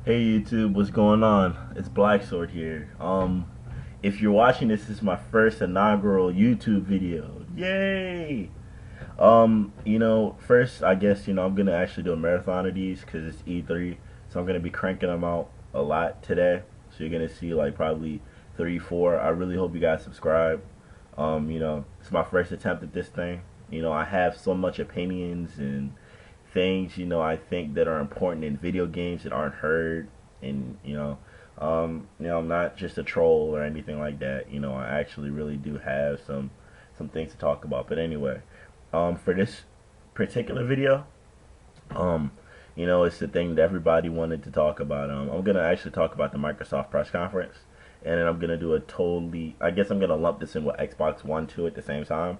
Hey YouTube, what's going on? It's Black Sword here. If you're watching this is my first inaugural YouTube video. Yay! First I guess I'm gonna actually do a marathon of these because it's E3, so I'm gonna be cranking them out a lot today. So you're gonna see like probably three, four. I really hope you guys subscribe. It's my first attempt at this thing. I have so much opinions and things I think that are important in video games that aren't heard, and I'm not just a troll or anything like that. I actually really do have some things to talk about. But anyway, for this particular video, it's the thing that everybody wanted to talk about. I'm gonna actually talk about the Microsoft press conference, and then I'm gonna do I guess I'm gonna lump this in with Xbox One too at the same time.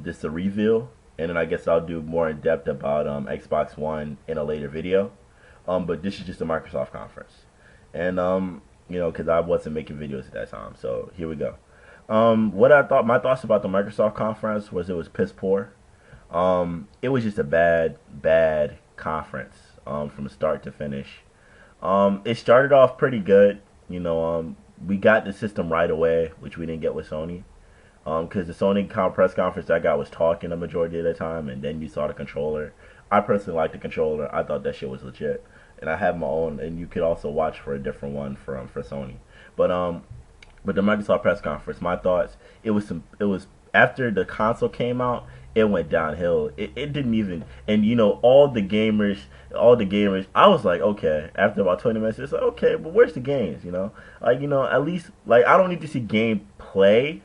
This is a reveal, and then I guess I'll do more in depth about Xbox One in a later video. But this is just a Microsoft conference, and because I wasn't making videos at that time, so here we go. My thoughts about the Microsoft conference was it was piss poor. It was just a bad conference from start to finish. It started off pretty good. We got the system right away, which we didn't get with Sony. Because the Sony press conference, that guy was talking the majority of the time, and then you saw the controller. I personally liked the controller. I thought that shit was legit, and I have my own. And you could also watch for a different one for Sony. But the Microsoft press conference, my thoughts. It was after the console came out, it went downhill. It didn't even, and all the gamers. I was like, okay. After about 20 minutes, it's like, okay, but where's the games? At least I don't need to see gameplay.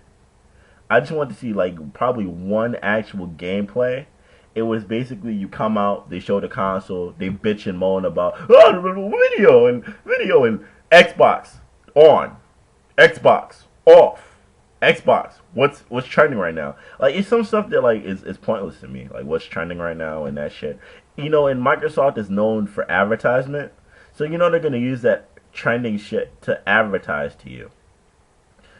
I just want to see probably one actual gameplay. It was basically you come out, they show the console, they bitch and moan about video and Xbox on, Xbox off, Xbox. What's trending right now? It's some stuff that is pointless to me. What's trending right now and that shit. And Microsoft is known for advertisement, so they're gonna use that trending shit to advertise to you.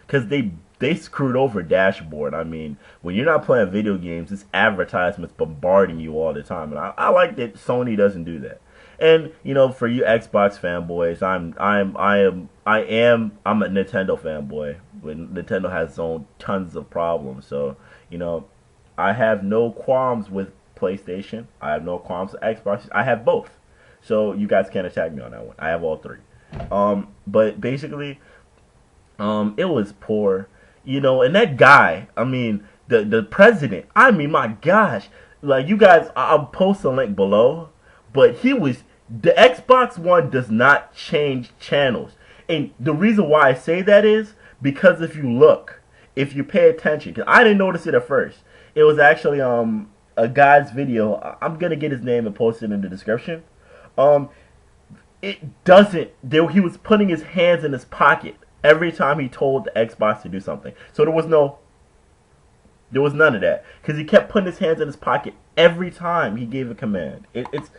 Because they screwed over dashboard. I mean, when you're not playing video games, it's advertisements bombarding you all the time, and I like that Sony doesn't do that. And for you Xbox fanboys, I'm a Nintendo fanboy. When Nintendo has its own tons of problems, so I have no qualms with PlayStation. I have no qualms with Xbox. I have both, so you guys can't attack me on that one. I have all three. But basically, it was poor. And that guy, I mean, the president, I mean, my gosh, you guys, I'll post a link below, but the Xbox One does not change channels. And the reason why I say that is because if you pay attention, because I didn't notice it at first, it was actually, a guy's video. I'm going to get his name and post it in the description. He was putting his hands in his pocket every time he told the Xbox to do something. So there was none of that, because he kept putting his hands in his pocket every time he gave a command. It's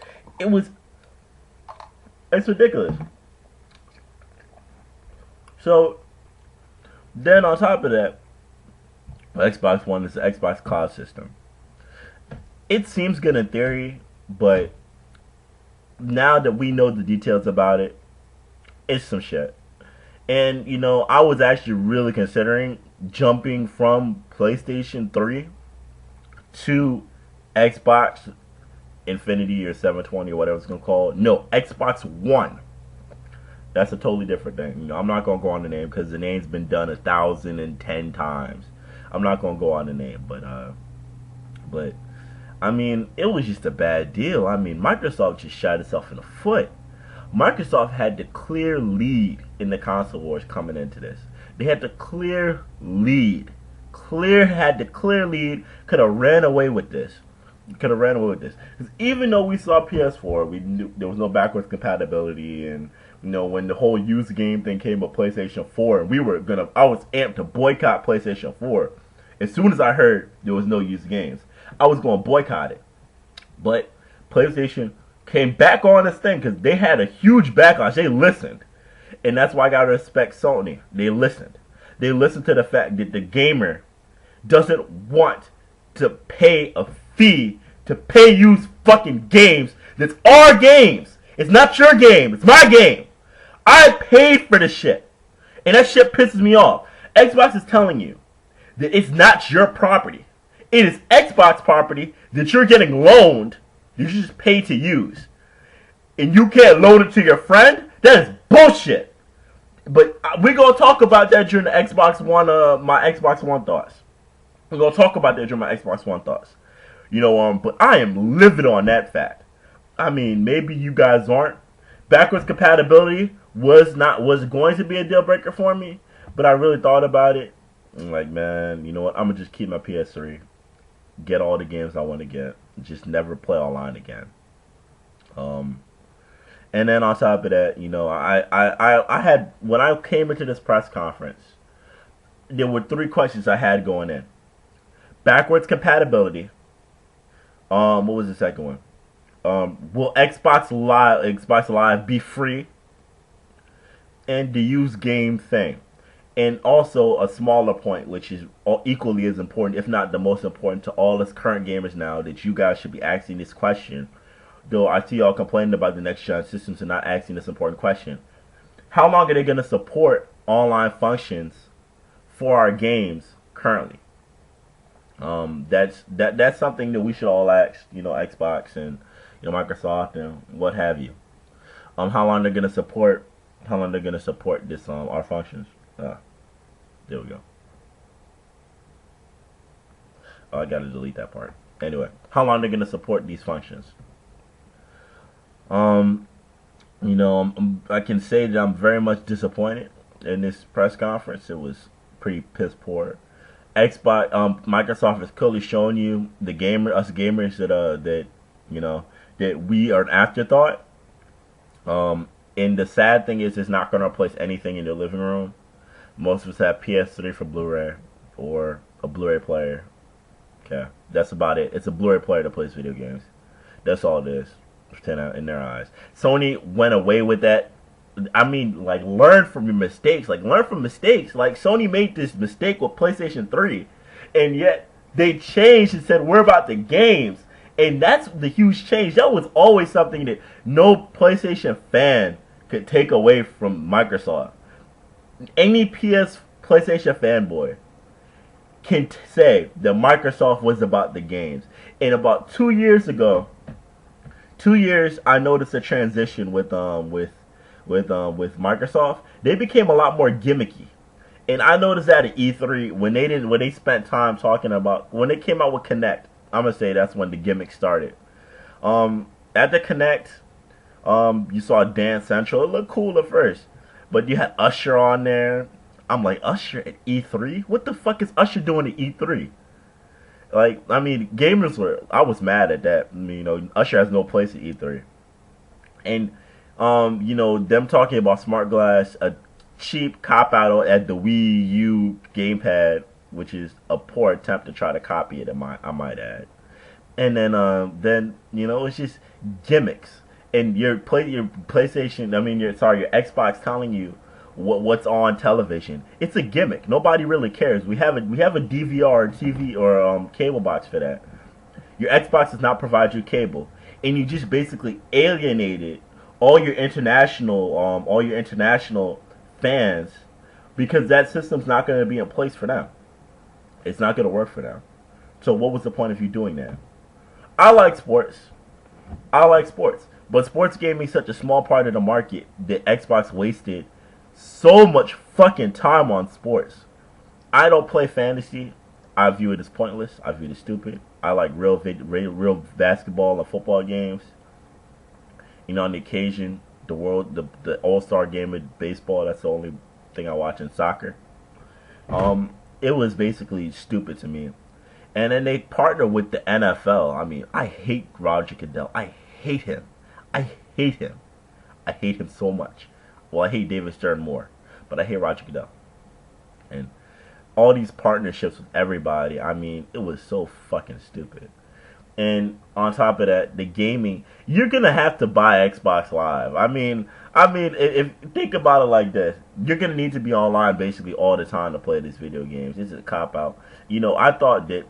ridiculous. So then on top of that, Xbox One is the Xbox Cloud system. It seems good in theory, but now that we know the details about it, it's some shit. And I was actually really considering jumping from PlayStation 3 to Xbox Infinity or 720 or whatever it's gonna call it. No, Xbox One. That's a totally different thing. I'm not gonna go on the name because the name's been done 1,010 times. I'm not gonna go on the name, but I mean, it was just a bad deal. I mean, Microsoft just shot itself in the foot. Microsoft had the clear lead in the console wars coming into this. They had the clear lead. Had the clear lead. Could have ran away with this. Because even though we saw PS4, we knew there was no backwards compatibility, and when the whole used game thing came with PlayStation 4, and I was amped to boycott PlayStation 4. As soon as I heard there was no used games, I was going to boycott it. But PlayStation came back on this thing because they had a huge backlash. They listened. And that's why I gotta respect Sony. They listened. They listened to the fact that the gamer doesn't want to pay a fee to pay use fucking games that's our games. It's not your game. It's my game. I paid for this shit. And that shit pisses me off. Xbox is telling you that it's not your property. It is Xbox property that you're getting loaned that you just pay to use. And you can't loan it to your friend? That is bullshit. But we're going to talk about that during the Xbox One, my Xbox One thoughts. We're going to talk about that during my Xbox One thoughts. But I am livid on that fact. I mean, maybe you guys aren't. Backwards compatibility was going to be a deal breaker for me, but I really thought about it. I'm like, man, you know what? I'm going to just keep my PS3. Get all the games I want to get. Just never play online again. And then on top of that, I had, when I came into this press conference, there were 3 questions I had going in. Backwards compatibility. What was the second one? Will Xbox Live be free? And the use game thing. And also a smaller point, which is equally as important, if not the most important to all us current gamers now, that you guys should be asking this question. Though I see y'all complaining about the next gen systems and not asking this important question. How long are they going to support online functions for our games currently? That's something that we should all ask, Xbox and Microsoft and what have you. How long they're going to support this our functions. There we go. Oh, I gotta delete that part. Anyway, how long they're gonna support these functions? I can say that I'm very much disappointed in this press conference. It was pretty piss poor. Xbox, Microsoft has clearly shown you us gamers that we are an afterthought. And the sad thing is, it's not going to replace anything in your living room. Most of us have PS3 for Blu-ray or a Blu-ray player. Okay, that's about it. It's a Blu-ray player that plays video games. That's all it is. In their eyes, Sony went away with that. I mean, learn from your mistakes. Learn from mistakes. Sony made this mistake with PlayStation 3, and yet they changed and said we're about the games. And that's the huge change. That was always something that no PlayStation fan could take away from Microsoft. Any PlayStation fanboy can say that Microsoft was about the games. And about 2 years ago, I noticed a transition with Microsoft. They became a lot more gimmicky. And I noticed that at E3 when they spent time talking about when they came out with Kinect. I'm gonna say that's when the gimmick started. At the Kinect, you saw Dance Central. It looked cool at first, but you had Usher on there. I'm like, Usher at E3? What the fuck is Usher doing at E3? I was mad at that. Usher has no place at E3. And them talking about Smart Glass, a cheap cop out at the Wii U gamepad, which is a poor attempt to try to copy it, I might add. And then it's just gimmicks. And your PlayStation, your Xbox telling you what's on television. It's a gimmick. Nobody really cares. We have a DVR TV or cable box for that. Your Xbox does not provide you cable, and you just basically alienated all your international fans because that system's not going to be in place for them. It's not going to work for them. So what was the point of you doing that? I like sports, but sports gaming is such a small part of the market that Xbox wasted so much fucking time on sports. I don't play fantasy. I view it as pointless. I view it as stupid. I like real basketball and football games. On the occasion, the All-Star game of baseball, that's the only thing I watch in soccer. It was basically stupid to me. And then they partner with the NFL. I hate Roger Goodell. I hate him. I hate him so much. Well, I hate David Stern more, but I hate Roger Goodell. And all these partnerships with everybody, it was so fucking stupid. And on top of that, the gaming, you're gonna have to buy Xbox Live. If think about it like this, you're gonna need to be online basically all the time to play these video games. This is a cop out. I thought that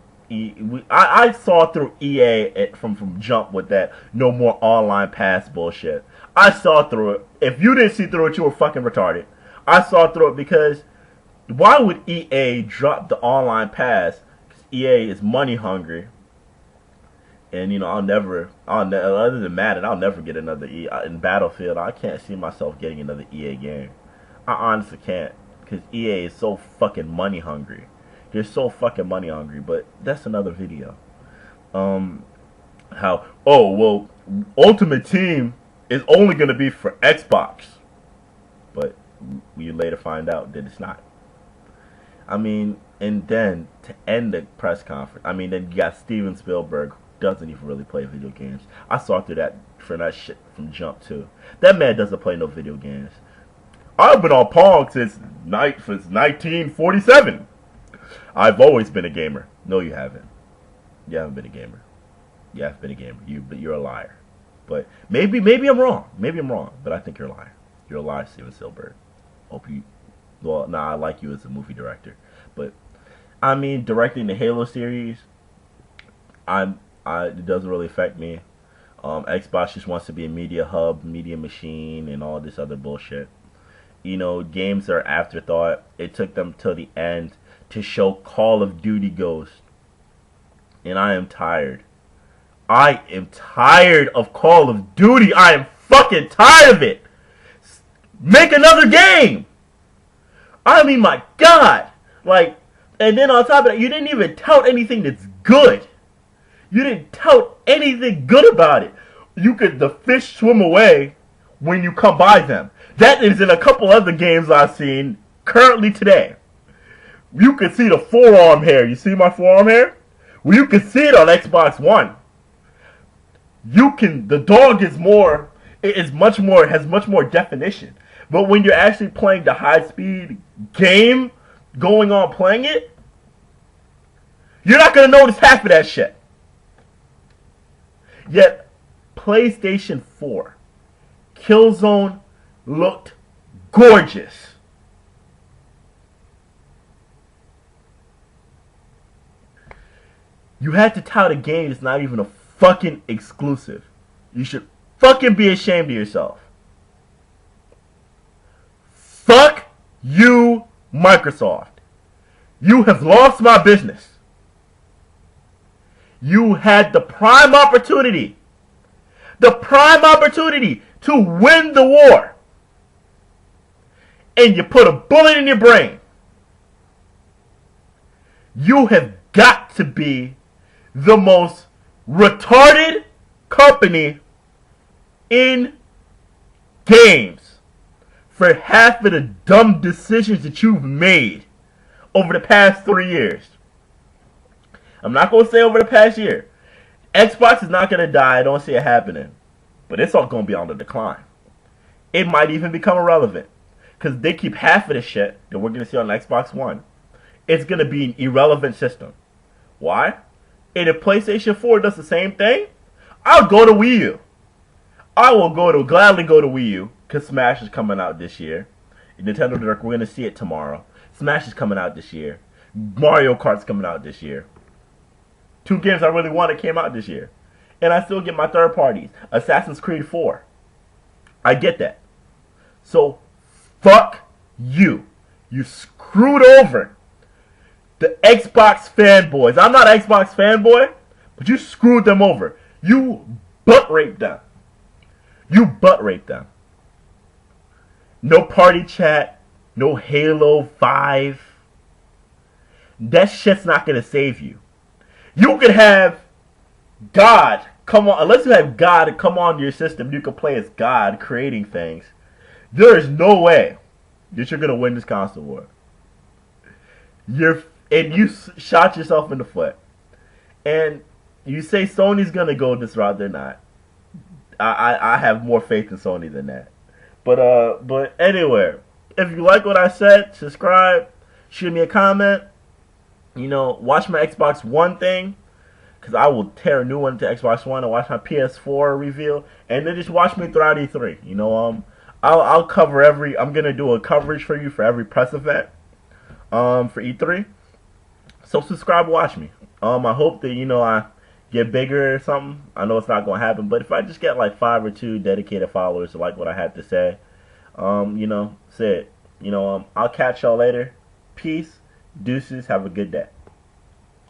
I saw through EA from jump with that no more online pass bullshit. I saw through it. If you didn't see through it, you were fucking retarded. I saw through it because why would EA drop the online pass? Because EA is money hungry. And other than Madden, I'll never get another in Battlefield. I can't see myself getting another EA game. I honestly can't, because EA is so fucking money hungry. They're so fucking money hungry. But that's another video. Ultimate Team is only gonna be for Xbox, but we later find out that it's not. I mean, and then to end the press conference, then you got Steven Spielberg, doesn't even really play video games. I saw through that shit from jump too. That man doesn't play no video games. I've been on Pong since 1947. I've always been a gamer. No, you haven't. You haven't been a gamer. You have been a gamer. But you're a liar. But maybe I'm wrong. Maybe I'm wrong. But I think you're a liar. You're a liar, Steven Spielberg. I like you as a movie director. But directing the Halo series, it doesn't really affect me. Xbox just wants to be a media hub, media machine, and all this other bullshit. Games are afterthought. It took them till the end to show Call of Duty Ghost. And I am tired. I am tired of Call of Duty. I am fucking tired of it. Make another game. My God. And then on top of that, you didn't even tout anything that's good. You didn't tout anything good about it. The fish swim away when you come by them. That is in a couple other games I've seen currently today. You can see the forearm hair. You see my forearm hair? Well, you can see it on Xbox One. The dog has much more definition. But when you're actually playing the high-speed game, going on playing it, you're not going to notice half of that shit. Yet, PlayStation 4, Killzone looked gorgeous. You had to tout a game that's not even a fucking exclusive. You should fucking be ashamed of yourself. Fuck you, Microsoft. You have lost my business. You had the prime opportunity to win the war, and you put a bullet in your brain. You have got to be the most retarded company in games for half of the dumb decisions that you've made over the past 3 years. I'm not going to say over the past year. Xbox is not going to die. I don't see it happening. But it's all going to be on the decline. It might even become irrelevant. Because they keep half of the shit that we're going to see on Xbox One. It's going to be an irrelevant system. Why? And if PlayStation 4 does the same thing, I'll go to Wii U. I will gladly go to Wii U. Because Smash is coming out this year. Nintendo Direct, we're going to see it tomorrow. Smash is coming out this year. Mario Kart's coming out this year. 2 games I really wanted came out this year. And I still get my third parties. Assassin's Creed 4. I get that. So, fuck you. You screwed over the Xbox fanboys. I'm not an Xbox fanboy, but you screwed them over. You butt raped them. You butt raped them. No party chat. No Halo 5. That shit's not going to save you. You could have God come on, unless you have God come on your system, you can play as God creating things. There is no way that you're gonna win this console war. You shot yourself in the foot. And you say Sony's gonna go this route, they're not. I have more faith in Sony than that. But anyway, if you like what I said, subscribe, shoot me a comment. Watch my Xbox One thing, because I will tear a new one to Xbox One and watch my PS4 reveal, and then just watch me throughout E3. I'll cover I'm going to do a coverage for you for every press event for E3. So subscribe, watch me. I hope that, I get bigger or something. I know it's not gonna happen, but if I just get like 5 or 2 dedicated followers who like what I have to say, you know, say it. I'll catch y'all later. Peace, deuces. Have a good day.